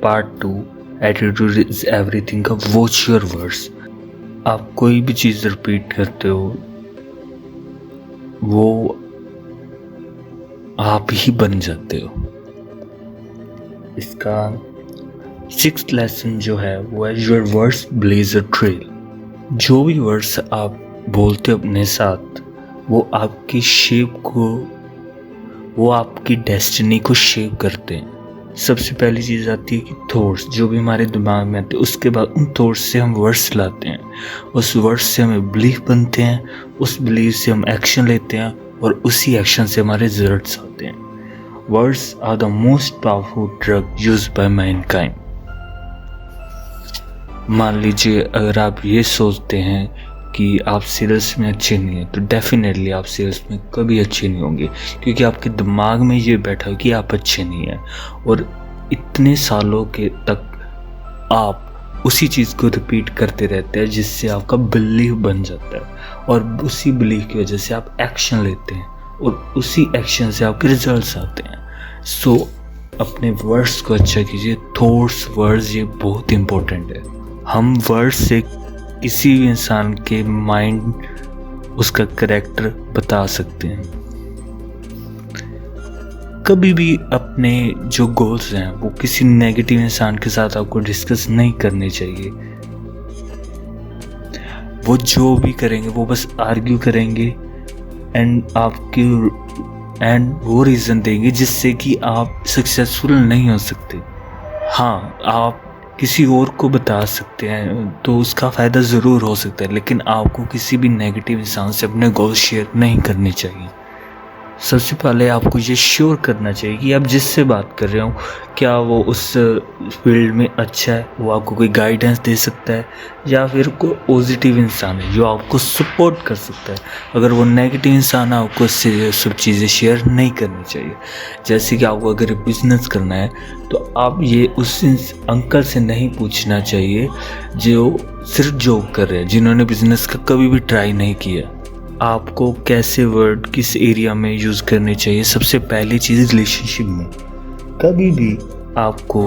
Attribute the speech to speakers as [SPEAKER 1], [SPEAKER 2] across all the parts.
[SPEAKER 1] Part 2 attitude is everything का watch your words. आप कोई भी चीज़ रिपीट करते हो वो आप ही बन जाते हो। इसका 6th लेसन जो है वो है your words blaze a trail. जो भी वर्ड्स आप बोलते हो अपने साथ वो आपकी शेप को, वो आपकी डेस्टिनी को शेप करते हैं। सबसे पहली चीज़ आती है कि थॉट्स जो भी हमारे दिमाग में आते हैं, उसके बाद उन थॉट्स से हम वर्ड्स लाते हैं, उस वर्ड्स से हमें बिलीफ बनते हैं, उस बिलीफ से हम एक्शन लेते हैं और उसी एक्शन से हमारे रिजल्ट्स आते हैं। Words are the most powerful drug used by mankind. मान लीजिए अगर आप ये सोचते हैं कि आप सेल्स में अच्छे नहीं हैं, तो डेफिनेटली आप सेल्स में कभी अच्छे नहीं होंगे, क्योंकि आपके दिमाग में ये बैठा है कि आप अच्छे नहीं हैं और इतने सालों के तक आप उसी चीज़ को रिपीट करते रहते हैं, जिससे आपका बिलीफ बन जाता है और उसी बिलीफ की वजह से आप एक्शन लेते हैं और उसी एक्शन से आपके रिजल्ट्स आते हैं। सो अपने वर्ड्स को अच्छा कीजिए। थॉट्स, वर्ड्स ये बहुत इंपॉर्टेंट है। हम वर्ड्स से किसी भी इंसान के माइंड, उसका कैरेक्टर बता सकते हैं। कभी भी अपने जो गोल्स हैं वो किसी नेगेटिव इंसान के साथ आपको डिस्कस नहीं करने चाहिए। वो जो भी करेंगे वो बस आर्ग्यू करेंगे एंड वो रीज़न देंगे जिससे कि आप सक्सेसफुल नहीं हो सकते। हाँ, आप किसी और को बता सकते हैं तो उसका फ़ायदा ज़रूर हो सकता है, लेकिन आपको किसी भी नेगेटिव इंसान से अपने गोल शेयर नहीं करने चाहिए। सबसे पहले आपको ये श्योर करना चाहिए कि आप जिससे बात कर रहे हो क्या वो उस फील्ड में अच्छा है, वो आपको कोई गाइडेंस दे सकता है, या फिर कोई पॉजिटिव इंसान है जो आपको सपोर्ट कर सकता है। अगर वो नेगेटिव इंसान है आपको इससे सब चीज़ें शेयर नहीं करनी चाहिए। जैसे कि आपको अगर बिजनेस करना है तो आप ये उस अंकल से नहीं पूछना चाहिए जो सिर्फ जॉब कर रहे हैं, जिन्होंने बिजनेस का कभी भी ट्राई नहीं किया। आपको कैसे वर्ड किस एरिया में यूज़ करने चाहिए। सबसे पहली चीज़ रिलेशनशिप में कभी भी आपको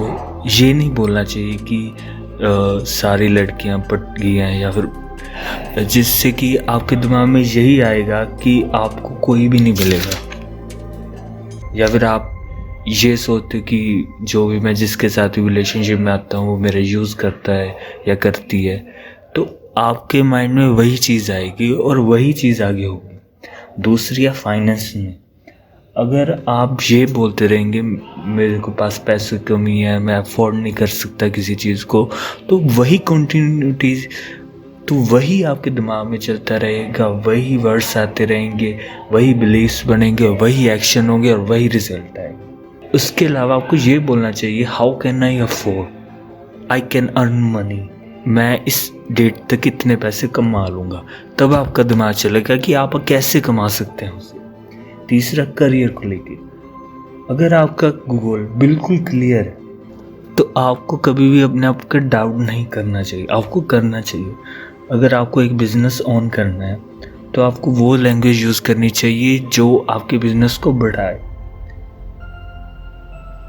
[SPEAKER 1] ये नहीं बोलना चाहिए कि सारी लड़कियां पट गई हैं, या फिर जिससे कि आपके दिमाग में यही आएगा कि आपको कोई भी नहीं मिलेगा, या फिर आप ये सोचते कि जो भी मैं जिसके साथ भी रिलेशनशिप में आता हूँ वो मेरा यूज़ करता है या करती है, तो आपके माइंड में वही चीज़ आएगी और वही चीज़ आगे होगी। दूसरी है फाइनेंस में। अगर आप ये बोलते रहेंगे मेरे को पास पैसे की कमी है, मैं अफोर्ड नहीं कर सकता किसी चीज़ को, तो वही कंटिन्यूटी, तो वही आपके दिमाग में चलता रहेगा, वही वर्ड्स आते रहेंगे, वही बिलीव्स बनेंगे, वही एक्शन होंगे और वही रिजल्ट आएगा। उसके अलावा आपको ये बोलना चाहिए how can I afford, I can earn money, मैं इस डेट तक इतने पैसे कमा लूँगा। तब आपका दिमाग चलेगा कि आप कैसे कमा सकते हैं उसे। तीसरा, करियर को लेके अगर आपका गोल बिल्कुल क्लियर है तो आपको कभी भी अपने आप का डाउट नहीं करना चाहिए, आपको करना चाहिए। अगर आपको एक बिज़नेस ऑन करना है तो आपको वो लैंग्वेज यूज़ करनी चाहिए जो आपके बिज़नेस को बढ़ाए।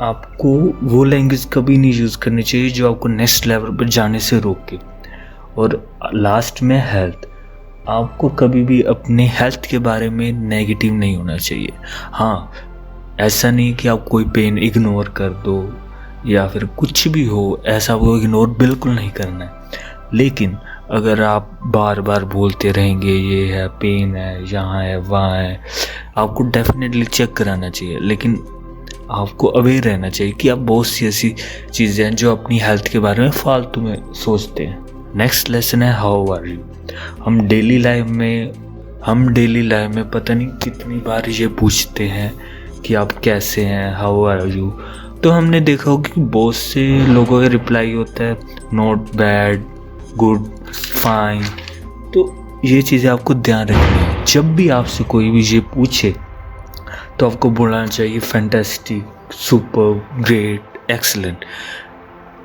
[SPEAKER 1] आपको वो लैंग्वेज कभी नहीं यूज़ करनी चाहिए जो आपको नेक्स्ट लेवल पर जाने से रोके। और लास्ट में हेल्थ, आपको कभी भी अपने हेल्थ के बारे में नेगेटिव नहीं होना चाहिए। हाँ, ऐसा नहीं कि आप कोई पेन इग्नोर कर दो या फिर कुछ भी हो, ऐसा वो इग्नोर बिल्कुल नहीं करना है। लेकिन अगर आप बार बार बोलते रहेंगे ये है, पेन है, यहाँ है, वहाँ है, आपको डेफिनेटली चेक कराना चाहिए। लेकिन आपको अवेयर रहना चाहिए कि आप बहुत सी ऐसी चीज़ें हैं जो अपनी हेल्थ के बारे में फालतू में सोचते हैं। नेक्स्ट लेसन है हाउ आर यू। हम डेली लाइफ में पता नहीं कितनी बार ये पूछते हैं कि आप कैसे हैं, हाउ आर यू। तो हमने देखा होगा कि बहुत से लोगों का रिप्लाई होता है नॉट बैड, गुड, फाइन। तो ये चीज़ें आपको ध्यान रखनी है। जब भी आपसे कोई भी ये पूछे तो आपको बोलना चाहिए फैंटास्टिक, सुपर, ग्रेट, एक्सीलेंट।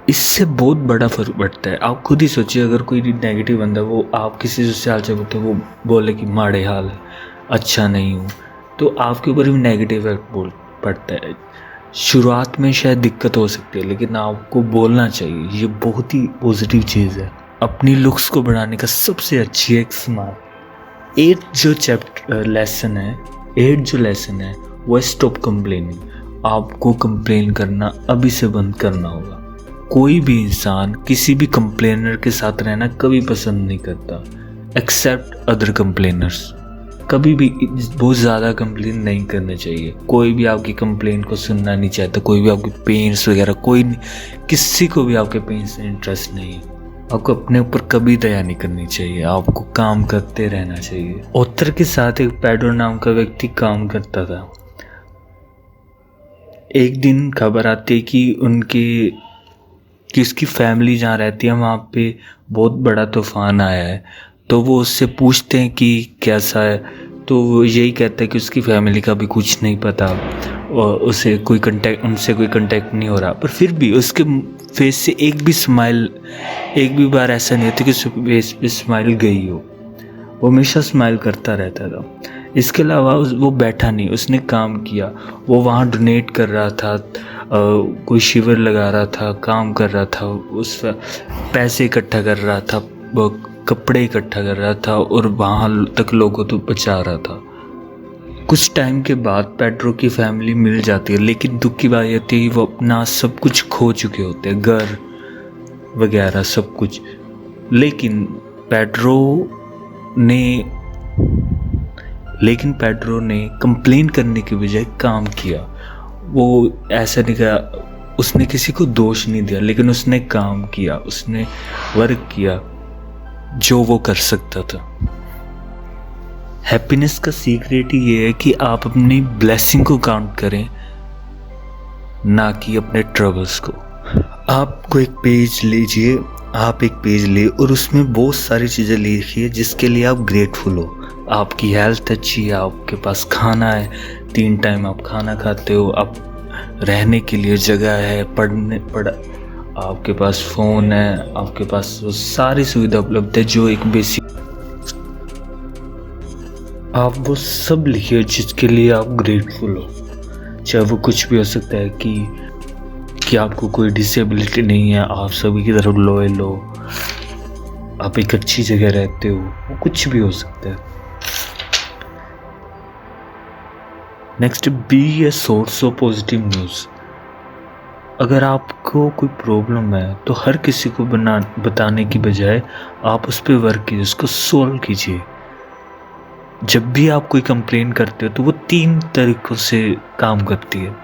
[SPEAKER 1] इससे बहुत बड़ा फर्क पड़ता है। आप खुद ही सोचिए, अगर कोई नेगेटिव बंदा, वो आप किसी से हाल चाल पूछते वो बोले कि माड़े हाल है, अच्छा नहीं हूँ, तो आपके ऊपर भी नेगेटिव पड़ता है। शुरुआत में शायद दिक्कत हो सकती है, लेकिन आपको बोलना चाहिए। ये बहुत ही पॉजिटिव चीज़ है। अपनी लुक्स को बढ़ाने का सबसे अच्छी एक स्मार्ट 8 जो लेसन है वो स्टॉप कंप्लेनिंग। आपको कंप्लेन करना अभी से बंद करना होगा। कोई भी इंसान किसी भी कंप्लेनर के साथ रहना कभी पसंद नहीं करता, एक्सेप्ट अदर कंप्लेनर्स। कभी भी बहुत ज़्यादा कंप्लेन नहीं करना चाहिए। कोई भी आपकी कंप्लेन को सुनना नहीं चाहता, कोई भी आपके पेन्स वगैरह, कोई नहीं, किसी को भी आपके पेन्स में इंटरेस्ट नहीं है। आपको अपने ऊपर कभी दया नहीं करनी चाहिए, आपको काम करते रहना चाहिए। ऑथर के साथ एक पेड्रो नाम का व्यक्ति काम करता था। एक दिन खबर आती है कि उसकी फैमिली जहाँ रहती है वहाँ पे बहुत बड़ा तूफान आया है। तो वो उससे पूछते हैं कि कैसा है, तो वो यही कहता है कि उसकी फैमिली का भी कुछ नहीं पता और उनसे कोई कांटेक्ट नहीं हो रहा। पर फिर भी उसके फेस से एक भी बार ऐसा नहीं होता कि उसके फेस पे स्माइल गई हो। वो हमेशा स्माइल करता रहता था। इसके अलावा वो बैठा नहीं, उसने काम किया। वो वहाँ डोनेट कर रहा था, कोई शिविर लगा रहा था, काम कर रहा था, उस पैसे इकट्ठा कर रहा था, कपड़े इकट्ठा कर रहा था और वहाँ तक लोगों को बचा रहा था। कुछ टाइम के बाद पेड्रो की फैमिली मिल जाती है, लेकिन दुख की बात होती है वो अपना सब कुछ खो चुके होते हैं, घर वगैरह सब कुछ। लेकिन पेड्रो ने कंप्लेन करने के बजाय काम किया। वो ऐसा नहीं कहा, उसने किसी को दोष नहीं दिया, लेकिन उसने काम किया, उसने वर्क किया जो वो कर सकता था। हैप्पीनेस का सीक्रेट ये है कि आप अपनी ब्लेसिंग को काउंट करें, ना कि अपने ट्रबल्स को। आपको एक पेज लीजिए, आप एक पेज ले और उसमें बहुत सारी चीज़ें लिखिए जिसके लिए आप ग्रेटफुल हो। आपकी हेल्थ अच्छी है, आपके पास खाना है, 3 टाइम आप खाना खाते हो, आप रहने के लिए जगह है, आपके पास फ़ोन है, आपके पास वो सारी सुविधा उपलब्ध है जो एक बेसिक। आप वो सब लिखिए जिसके लिए आप ग्रेटफुल हो। चाहे वो कुछ भी हो सकता है कि आपको कोई डिसेबिलिटी नहीं है, आप सभी की तरफ लॉयल हो, आप एक अच्छी जगह रहते हो, वो कुछ भी हो सकता है। Next, be a source of positive news. अगर आपको कोई प्रॉब्लम है तो हर किसी को बताने की बजाय आप उस पर वर्क कीजिए, उसको सॉल्व कीजिए। जब भी आप कोई कंप्लेन करते हो तो वो 3 तरीक़ों से काम करती है।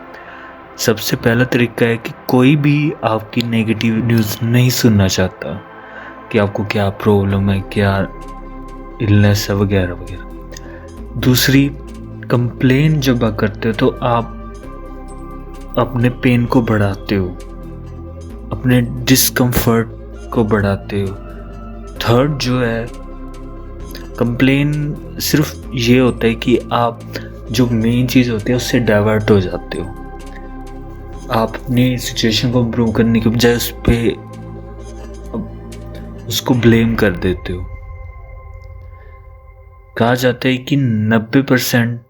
[SPEAKER 1] सबसे पहला तरीका है कि कोई भी आपकी नेगेटिव न्यूज़ नहीं सुनना चाहता कि आपको क्या प्रॉब्लम है, क्या इलनेस है वगैरह वगैरह। दूसरी, कंप्लेन जब आप करते हो तो आप अपने पेन को बढ़ाते हो, अपने डिस्कम्फर्ट को बढ़ाते हो। थर्ड जो है, कंप्लेन सिर्फ ये होता है कि आप जो मेन चीज़ होती है उससे डाइवर्ट हो जाते हो। आप अपनी सिचुएशन को इम्प्रूव करने के बजाय उसको ब्लेम कर देते हो। कहा जाता है कि 90%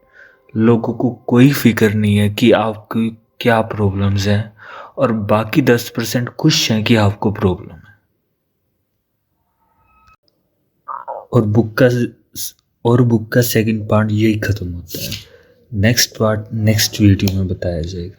[SPEAKER 1] लोगों को कोई फिक्र नहीं है कि आपकी क्या प्रॉब्लम्स हैं और बाकी 10% खुश हैं कि आपको प्रॉब्लम है। और बुक का सेकंड पार्ट यही ख़त्म होता है। नेक्स्ट पार्ट नेक्स्ट वीडियो में बताया जाएगा।